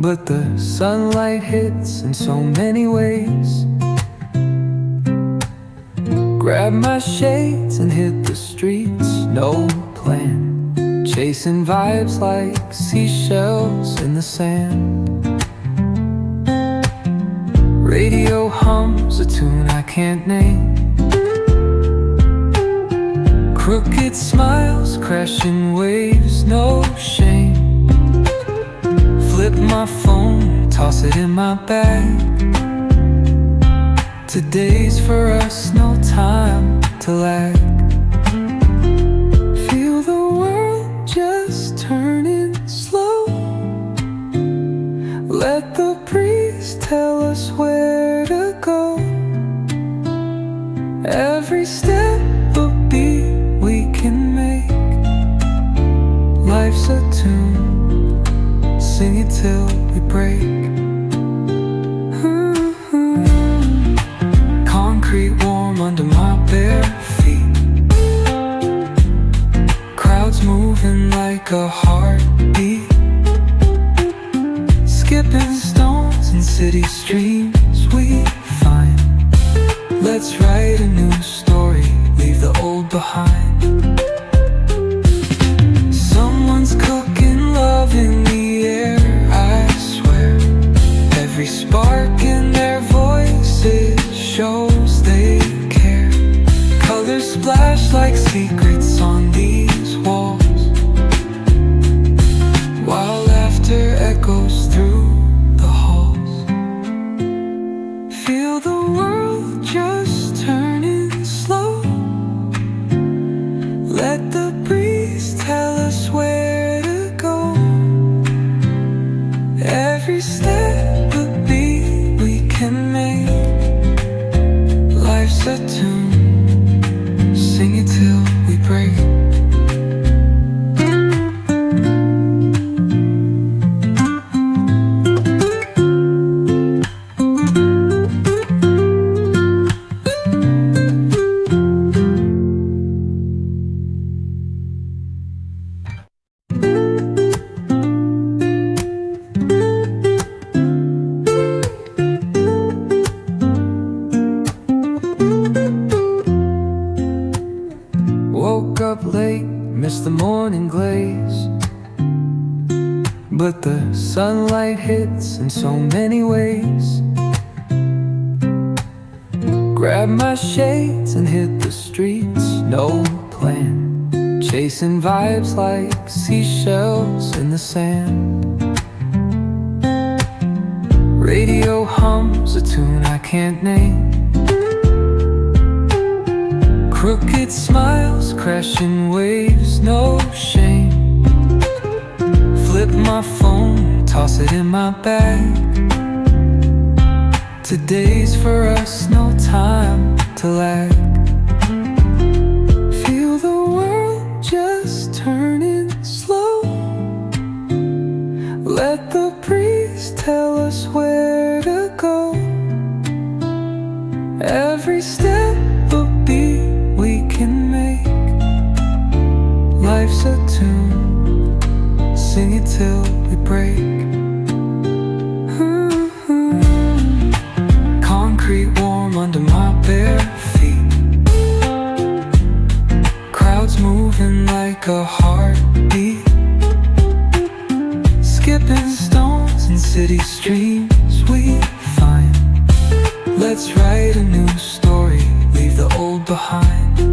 but the sunlight hits in so many ways. Grab my shades and hit the streets, no plan, chasing vibes like seashells in the sand. Radio hums a tune I can't name. Crooked smiles, crashing waves, no shame. Flip my phone, toss it in my bag. Today's for us, no time to lag. Feel the world just turning slow. Let the breeze tell us where to go. Every step a beat we can make. Life's a tune, sing it till we break. Concrete warm under my bare feet. Crowds moving like a heartbeat. Skipping stones in city streams we find. Let's write a new story, leave the old behind. Someone's cooking love in the air, I swear. Every spark in their voices shows they care. Colors splash like secrets on these walls, while laughter echoes through the halls. Feel the world just turning slow. Let the breeze tell us where to go. Every step a beat we can make. Life's a tune, sing it till we break. Woke up late, missed the morning glaze, but the sunlight hits in so many ways. Grab my shades and hit the streets, no plan, chasing vibes like seashells in the sand. Radio hums a tune I can't name. Crooked smiles, crashing waves, no shame. Flip my phone, toss it in my bag. Today's for us, no time to lag. Feel the world just turning slow. Let the breeze tell us where to go. Every step a beat we can make. Life's a tune, sing it till we break. Concrete warm under my bare feet. Crowds moving like a heartbeat. Skipping stones in city streams we find. Let's write a new story, leave the old behind.